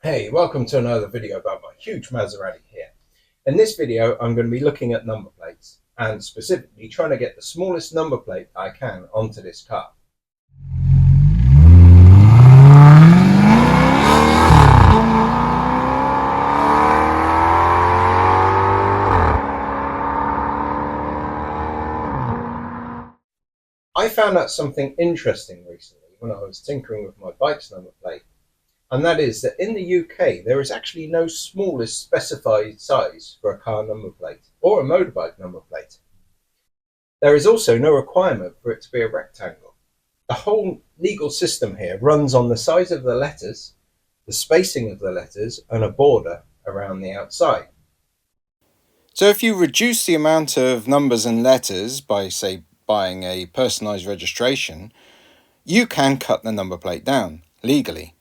Hey, welcome to another video about my huge Maserati here. In this video, I'm going to be looking at number plates and specifically trying to get the smallest number plate I can onto this car. I found out something interesting recently when I was tinkering with my bike's number plate, and that is that in the UK there is actually no smallest specified size for a car number plate or a motorbike number plate. There is also no requirement for it to be a rectangle. The whole legal system here runs on the size of the letters, the spacing of the letters, and a border around the outside. So if you reduce the amount of numbers and letters by, say, buying a personalised registration, you can cut the number plate down legally.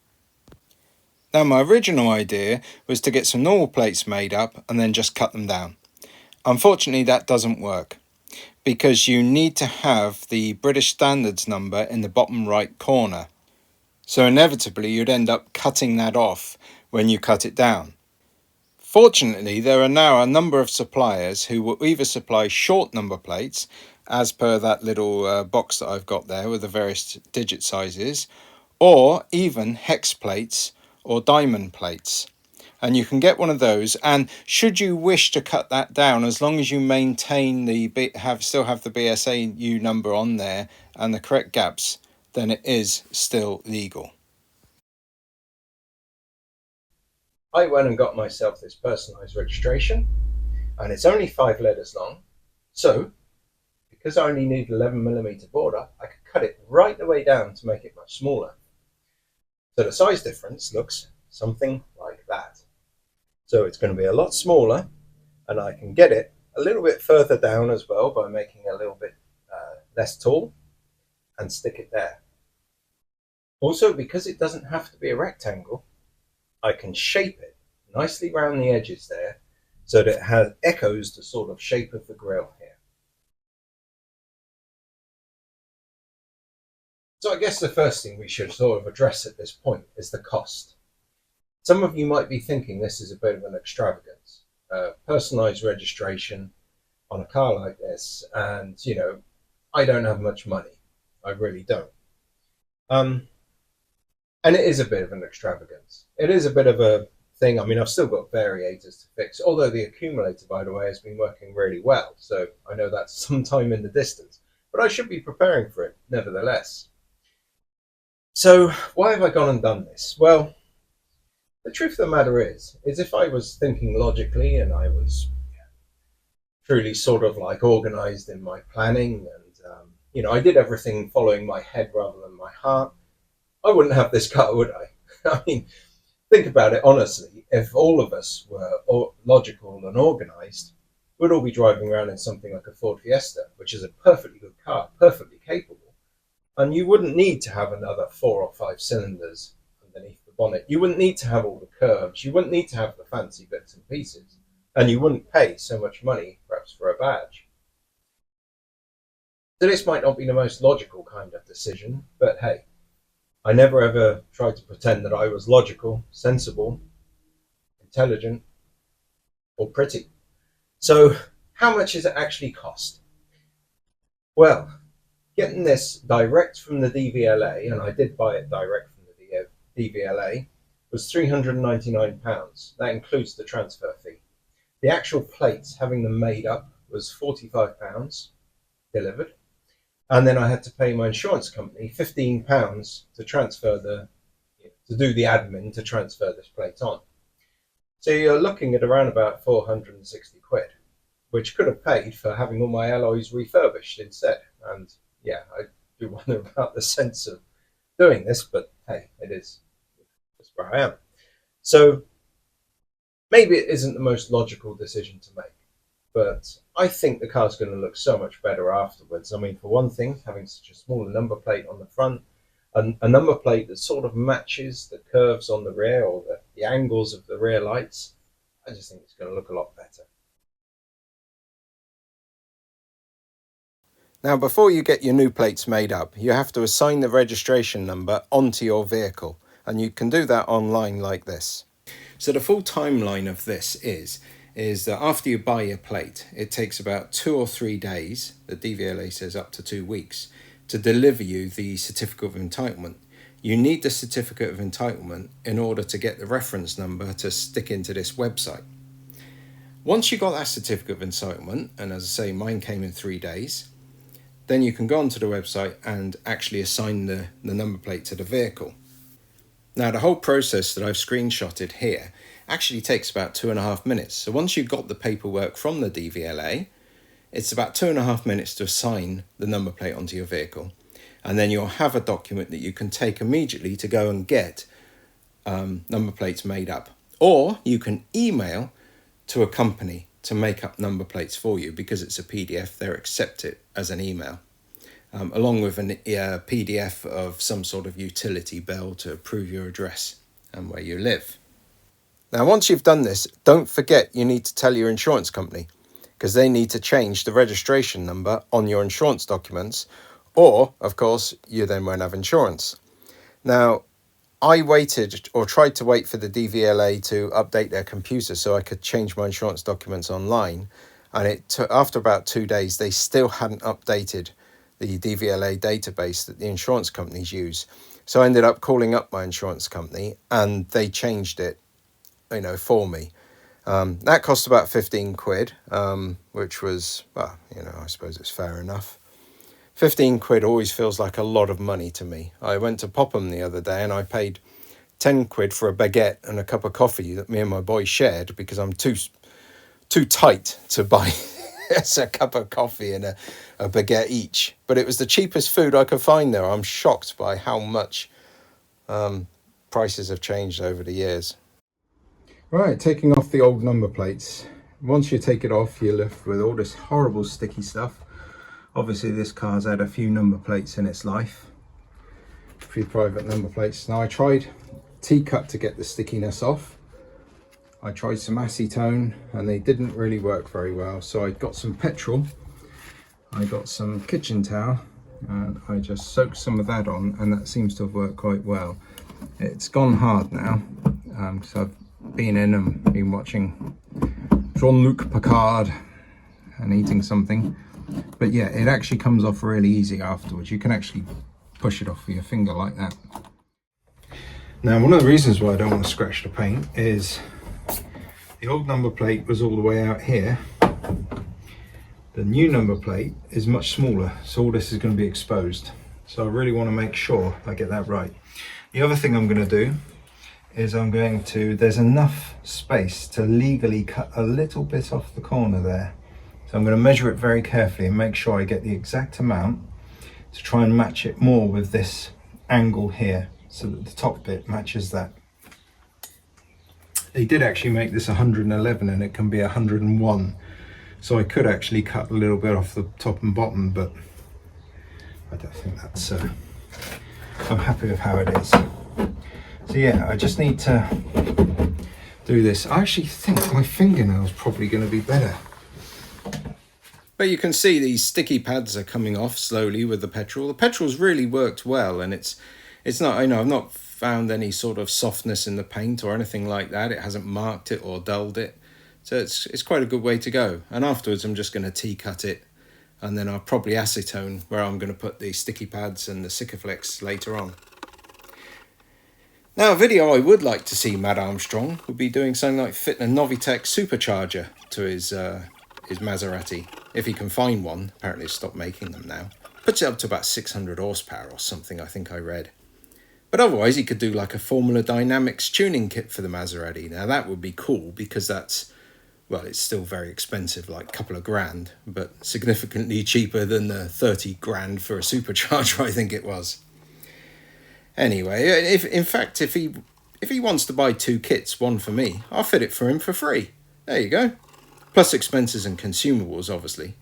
Now, my original idea was to get some normal plates made up and then just cut them down. Unfortunately, that doesn't work because you need to have the British Standards number in the bottom right corner. So inevitably, you'd end up cutting that off when you cut it down. Fortunately, there are now a number of suppliers who will either supply short number plates, as per that little box that I've got there with the various digit sizes, or even hex plates or diamond plates. And you can get one of those, and should you wish to cut that down, as long as you maintain still have the BSAU number on there and the correct gaps, then it is still legal. I went and got myself this personalised registration, and it's only 5 letters long. So, because I only need 11mm border, I could cut it right the way down to make it much smaller. So the size difference looks something like that. So it's going to be a lot smaller, and I can get it a little bit further down as well by making it a little bit less tall and stick it there. Also, because it doesn't have to be a rectangle, I can shape it nicely around the edges there so that it echoes the sort of shape of the grille here. So I guess the first thing we should sort of address at this point is the cost. Some of you might be thinking this is a bit of an extravagance. Personalised registration on a car like this, and I don't have much money. I really don't. And it is a bit of an extravagance. It is a bit of a thing. I mean, I've still got variators to fix, although the accumulator, by the way, has been working really well. So I know that's some time in the distance, but I should be preparing for it nevertheless. So why have I gone and done this? Well, the truth of the matter is if I was thinking logically and I was truly sort of like organized in my planning and, I did everything following my head rather than my heart, I wouldn't have this car, would I? I mean, think about it honestly. If all of us were logical and organized, we'd all be driving around in something like a Ford Fiesta, which is a perfectly good car, perfectly capable. And you wouldn't need to have another 4 or 5 cylinders underneath the bonnet. You wouldn't need to have all the curves. You wouldn't need to have the fancy bits and pieces. And you wouldn't pay so much money, perhaps, for a badge. So this might not be the most logical kind of decision, but hey, I never ever tried to pretend that I was logical, sensible, intelligent, or pretty. So, how much does it actually cost? Well, getting this direct from the DVLA, and I did buy it direct from the DVLA, was £399. That includes the transfer fee. The actual plates, having them made up, was £45 delivered. And then I had to pay my insurance company £15 to to do the admin to transfer this plate on. So you're looking at around about 460 quid, which could have paid for having all my alloys refurbished instead. And yeah, I do wonder about the sense of doing this, but hey, it is just where I am. So maybe it isn't the most logical decision to make, but I think the car's going to look so much better afterwards. I mean, for one thing, having such a smaller number plate on the front, and a number plate that sort of matches the curves on the rear or the angles of the rear lights, I just think it's going to look a lot better. Now, before you get your new plates made up, you have to assign the registration number onto your vehicle, and you can do that online like this. So the full timeline of this is that after you buy your plate, it takes about 2 or 3 days, the DVLA says up to 2 weeks, to deliver you the certificate of entitlement. You need the certificate of entitlement in order to get the reference number to stick into this website. Once you got that certificate of entitlement, and as I say, mine came in 3 days, then you can go onto the website and actually assign the number plate to the vehicle. Now, the whole process that I've screenshotted here actually takes about 2.5 minutes. So once you've got the paperwork from the DVLA, it's about 2.5 minutes to assign the number plate onto your vehicle. And then you'll have a document that you can take immediately to go and get number plates made up. Or you can email to a company to make up number plates for you. Because it's a PDF, they'll accept it as an email. Along with a PDF of some sort of utility bill to prove your address and where you live. Now, once you've done this, don't forget you need to tell your insurance company, because they need to change the registration number on your insurance documents, or, of course, you then won't have insurance. Now, I waited, or tried to wait, for the DVLA to update their computer so I could change my insurance documents online, and it took, after about 2 days, they still hadn't updated the DVLA database that the insurance companies use. So I ended up calling up my insurance company and they changed it, for me. That cost about 15 quid, which was, well, I suppose it's fair enough. 15 quid always feels like a lot of money to me. I went to Popham the other day and I paid 10 quid for a baguette and a cup of coffee that me and my boy shared, because I'm too tight to buy a cup of coffee and a baguette each. But it was the cheapest food I could find there. I'm shocked by how much prices have changed over the years. Right, taking off the old number plates. Once you take it off, you're left with all this horrible sticky stuff. Obviously this car's had a few number plates in its life, a few private number plates. Now, I tried T-cut to get the stickiness off. I tried some acetone and they didn't really work very well. So I got some petrol, I got some kitchen towel, and I just soaked some of that on, and that seems to have worked quite well. It's gone hard now, so I've been in and been watching Jean-Luc Picard and eating something. But yeah, it actually comes off really easy afterwards. You can actually push it off with your finger like that. Now, one of the reasons why I don't want to scratch the paint is the old number plate was all the way out here. The new number plate is much smaller, so all this is going to be exposed. So I really want to make sure I get that right. The other thing I'm going to do is there's enough space to legally cut a little bit off the corner there. So I'm going to measure it very carefully and make sure I get the exact amount to try and match it more with this angle here, so that the top bit matches that. They did actually make this 111 and it can be 101. So I could actually cut a little bit off the top and bottom, but I don't think that's, I'm happy with how it is. So yeah, I just need to do this. I actually think my fingernail's probably going to be better. But you can see these sticky pads are coming off slowly with the petrol. The petrol's really worked well, and it's not, I've not found any sort of softness in the paint or anything like that. It hasn't marked it or dulled it. So it's quite a good way to go. And afterwards I'm just going to T-cut it, and then I'll probably acetone where I'm going to put the sticky pads and the Sikaflex later on. Now, a video I would like to see Matt Armstrong would be doing something like fitting a Novitec supercharger to his Maserati, if he can find one. Apparently it's stopped making them now. Puts it up to about 600 horsepower or something, I think I read. But otherwise he could do like a Formula Dynamics tuning kit for the Maserati. Now that would be cool, because that's, well, it's still very expensive, like a couple of grand, but significantly cheaper than the 30 grand for a supercharger, I think it was. Anyway, if he wants to buy 2 kits, one for me, I'll fit it for him for free. There you go. Plus expenses and consumables, obviously.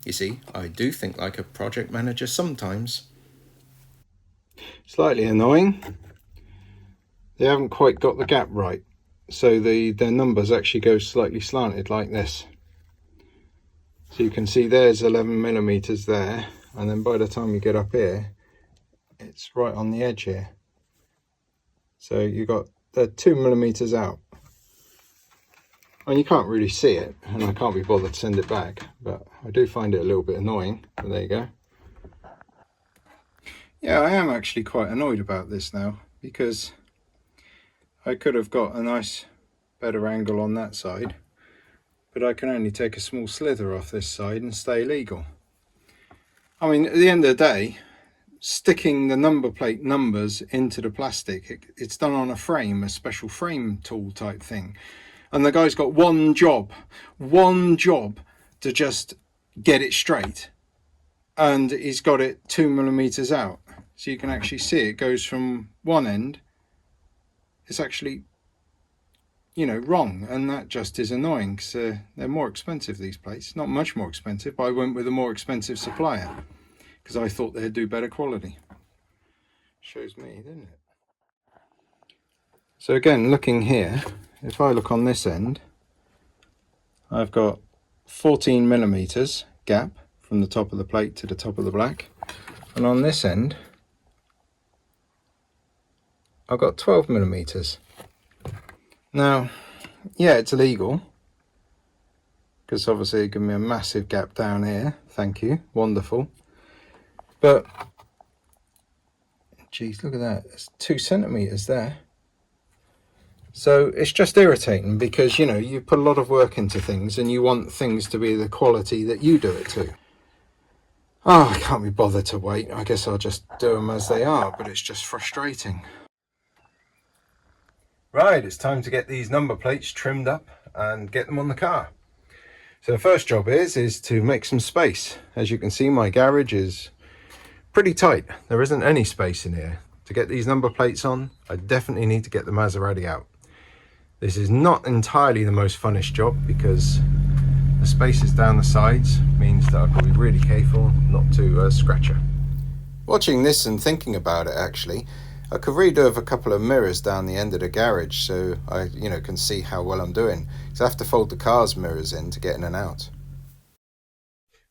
You see, I do think like a project manager sometimes. Slightly annoying. They haven't quite got the gap right. So their numbers actually go slightly slanted like this. So you can see there's 11 millimeters there. And then by the time you get up here, it's right on the edge here. So you've got they're 2mm out. And you can't really see it, and I can't be bothered to send it back, but I do find it a little bit annoying. But there you go. Yeah, I am actually quite annoyed about this now, because I could have got a nice better angle on that side, but I can only take a small slither off this side and stay legal. I mean, at the end of the day, sticking the number plate numbers into the plastic, it's done on a frame, a special frame tool type thing. And the guy's got one job to just get it straight. And he's got it 2mm out. So you can actually see it goes from one end. It's actually, you know, wrong. And that just is annoying, because they're more expensive, these plates. Not much more expensive, but I went with a more expensive supplier because I thought they'd do better quality. Shows me, didn't it? So again, looking here, if I look on this end, I've got 14mm gap from the top of the plate to the top of the black, and on this end I've got 12mm. Now, yeah, it's illegal because obviously it gives me a massive gap down here. Thank you, wonderful. But geez, look at that, it's 2cm there. So it's just irritating because, you know, you put a lot of work into things and you want things to be the quality that you do it to. Oh, I can't be bothered to wait. I guess I'll just do them as they are, but it's just frustrating. Right, it's time to get these number plates trimmed up and get them on the car. So the first job is to make some space. As you can see, my garage is pretty tight. There isn't any space in here. To get these number plates on, I definitely need to get the Maserati out. This is not entirely the most funnest job because the spaces down the sides means that I've got to be really careful not to scratch her. Watching this and thinking about it, actually, I could redo of a couple of mirrors down the end of the garage so I, you know, can see how well I'm doing. Because I have to fold the car's mirrors in to get in and out.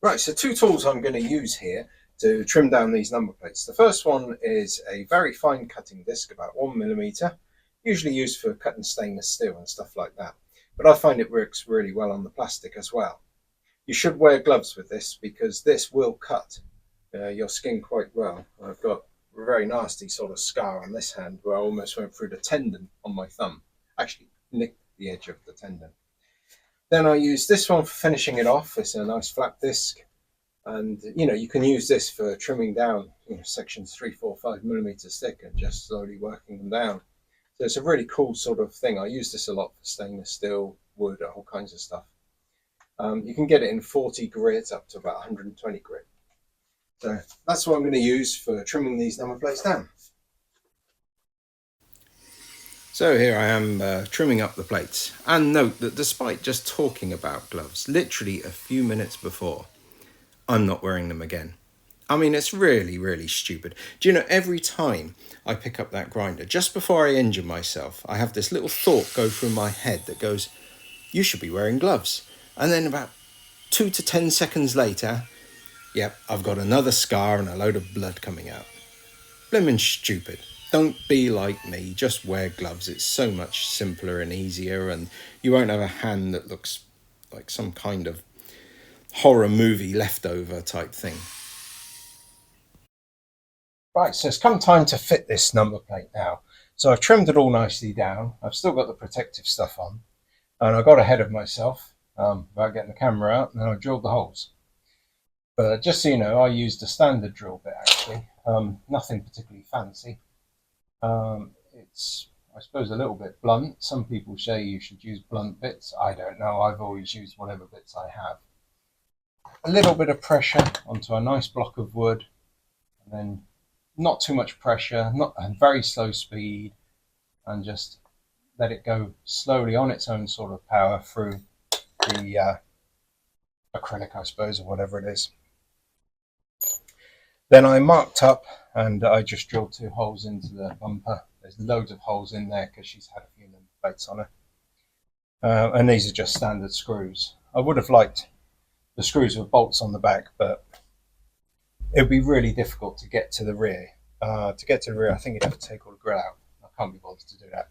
Right, so two tools I'm going to use here to trim down these number plates. The first one is a very fine cutting disc, about 1mm. Usually used for cutting stainless steel and stuff like that, but I find it works really well on the plastic as well. You should wear gloves with this because this will cut your skin quite well. I've got a very nasty sort of scar on this hand where I almost went through the tendon on my thumb, actually nicked the edge of the tendon. Then I use this one for finishing it off. It's a nice flat disc, and you know, you can use this for trimming down, you know, sections 3, 4, 5mm thick and just slowly working them down. So it's a really cool sort of thing. I use this a lot for stainless steel, wood, all kinds of stuff. You can get it in 40 grit up to about 120 grit. So that's what I'm going to use for trimming these number plates down. So here I am trimming up the plates. And note that despite just talking about gloves, literally a few minutes before, I'm not wearing them again. I mean, it's really, really stupid. Do you know, every time I pick up that grinder, just before I injure myself, I have this little thought go through my head that goes, you should be wearing gloves. And then about 2 to 10 seconds later, yep, I've got another scar and a load of blood coming out. Blimmin' stupid. Don't be like me, just wear gloves. It's so much simpler and easier, and you won't have a hand that looks like some kind of horror movie leftover type thing. Right, so it's come time to fit this number plate now. So I've trimmed it all nicely down. I've still got the protective stuff on, and I got ahead of myself about getting the camera out, and then I drilled the holes. But just so you know, I used a standard drill bit actually, nothing particularly fancy. It's, I suppose, a little bit blunt. Some people say you should use blunt bits. I don't know, I've always used whatever bits I have. A little bit of pressure onto a nice block of wood, and then not too much pressure, not a very slow speed, and just let it go slowly on its own sort of power through the acrylic, I suppose, or whatever it is. Then I marked up and I just drilled 2 holes into the bumper. There's loads of holes in there because she's had a few number plates on her. And these are just standard screws. I would have liked the screws with bolts on the back, but it would be really difficult to get to the rear. I think you'd have to take all the grill out. I can't be bothered to do that.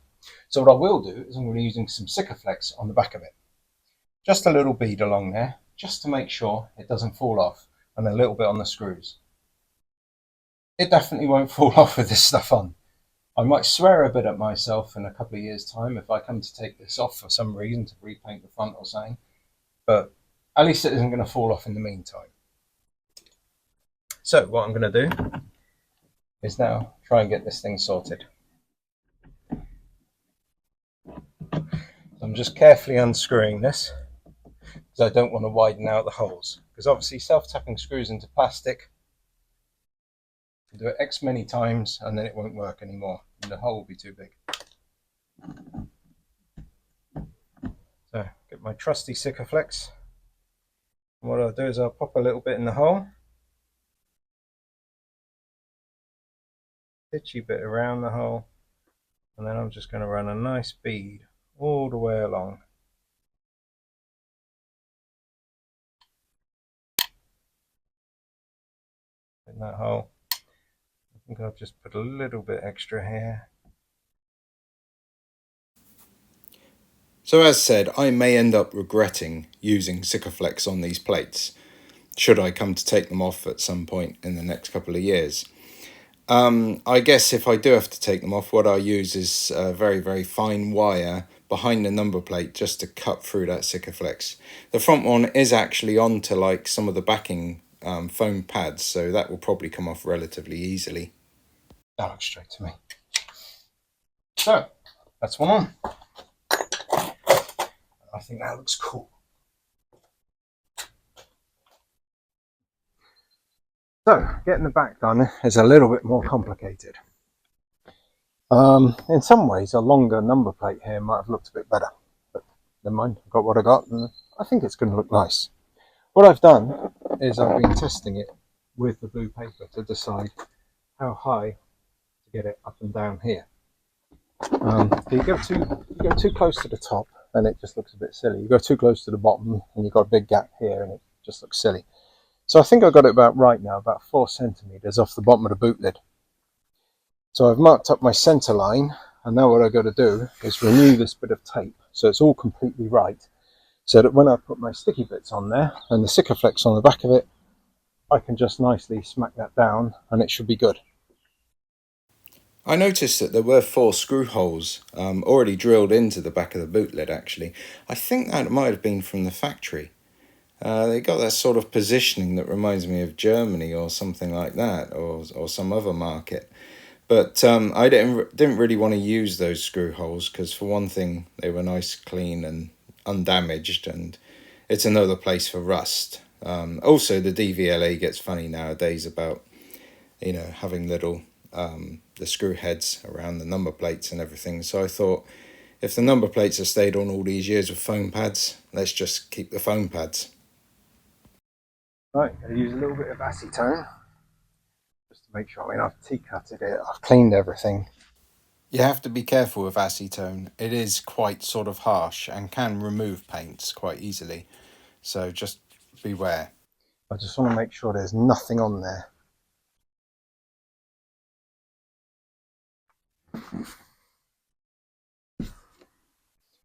So what I will do is I'm going to be using some Sikaflex on the back of it. Just a little bead along there, just to make sure it doesn't fall off, and a little bit on the screws. It definitely won't fall off with this stuff on. I might swear a bit at myself in a couple of years' time if I come to take this off for some reason, to repaint the front or something, but at least it isn't going to fall off in the meantime. So what I'm going to do is now try and get this thing sorted. So I'm just carefully unscrewing this, because I don't want to widen out the holes, because obviously self-tapping screws into plastic, you do it X many times and then it won't work anymore and the hole will be too big. So get my trusty Sikaflex, and what I'll do is I'll pop a little bit in the hole, itchy bit around the hole, and then I'm just going to run a nice bead all the way along. In that hole. I think I'll just put a little bit extra here. So as said, I may end up regretting using Sikaflex on these plates, should I come to take them off at some point in the next couple of years. I guess if I do have to take them off, what I use is very, very fine wire behind the number plate just to cut through that Sikaflex. The front one is actually onto like some of the backing foam pads, so that will probably come off relatively easily. That looks straight to me. So that's one on. I think that looks cool. So getting the back done is a little bit more complicated. In some ways, a longer number plate here might have looked a bit better, but never mind. I've got what I got, and I think it's going to look nice. What I've done is I've been testing it with the blue paper to decide how high to get it up and down here. If you go too close to the top, and it just looks a bit silly. You go too close to the bottom, and you've got a big gap here, and it just looks silly. So I think I've got it about right now, about 4 centimeters off the bottom of the boot lid. So I've marked up my center line, and now what I've got to do is renew this bit of tape so it's all completely right, so that when I put my sticky bits on there and the Sikaflex on the back of it, I can just nicely smack that down and it should be good. I noticed that there were 4 screw holes already drilled into the back of the boot lid actually. I think that might have been from the factory. They got that sort of positioning that reminds me of Germany or something like that, or some other market. But I didn't really want to use those screw holes because, for one thing, they were nice, clean and undamaged, and it's another place for rust. Also, the DVLA gets funny nowadays about, having little the screw heads around the number plates and everything. So I thought, if the number plates have stayed on all these years with foam pads, let's just keep the foam pads. Right, I'm going to use a little bit of acetone just to make sure. I've T-cutted it, I've cleaned everything. You have to be careful with acetone. It is quite sort of harsh and can remove paints quite easily. So just beware. I just want to make sure there's nothing on there.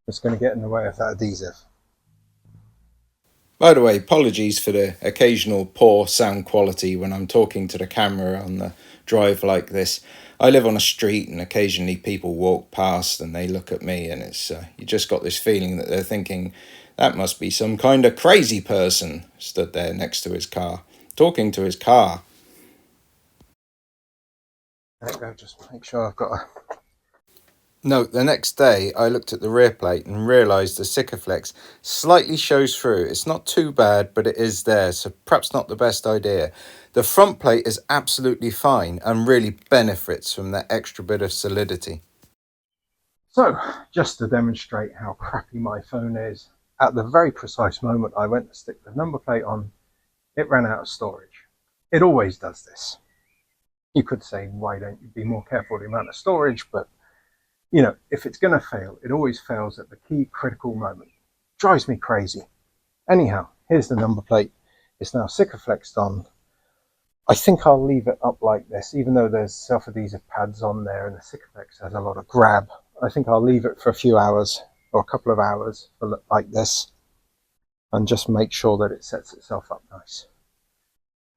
It's going to get in the way of that adhesive. By the way, apologies for the occasional poor sound quality when I'm talking to the camera on the drive like this. I live on a street and occasionally people walk past and they look at me, and it's you just got this feeling that they're thinking, that must be some kind of crazy person stood there next to his car, talking to his car. There we go, just make sure I've got a... Note, the next day I looked at the rear plate and realised the Sikaflex slightly shows through. It's not too bad, but it is there, so perhaps not the best idea. The front plate is absolutely fine and really benefits from that extra bit of solidity. So, just to demonstrate how crappy my phone is, at the very precise moment I went to stick the number plate on, it ran out of storage. It always does this. You could say, why don't you be more careful with the amount of storage, but if it's going to fail, it always fails at the key critical moment. Drives me crazy. Anyhow, here's the number plate. It's now Sikaflexed on. I think I'll leave it up like this, even though there's self-adhesive pads on there and the Sikaflex has a lot of grab I think I'll leave it for a few hours or a couple of hours like this and just make sure that it sets itself up nice.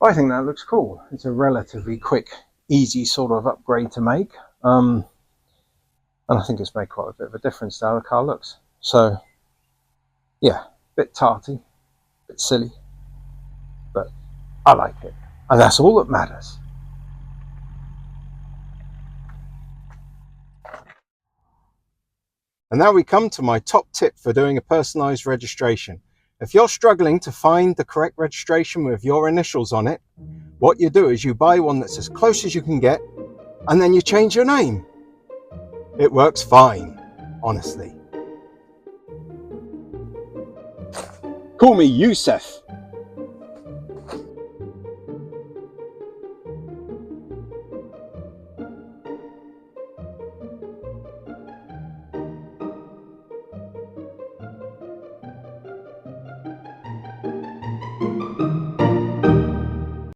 I think that looks cool. It's a relatively quick, easy sort of upgrade to make. And I think it's made quite a bit of a difference to how the car looks. So, yeah, a bit tarty, a bit silly, but I like it. And that's all that matters. And now we come to my top tip for doing a personalised registration. If you're struggling to find the correct registration with your initials on it, what you do is you buy one that's as close as you can get, and then you change your name. It works fine, honestly. Call me Youssef.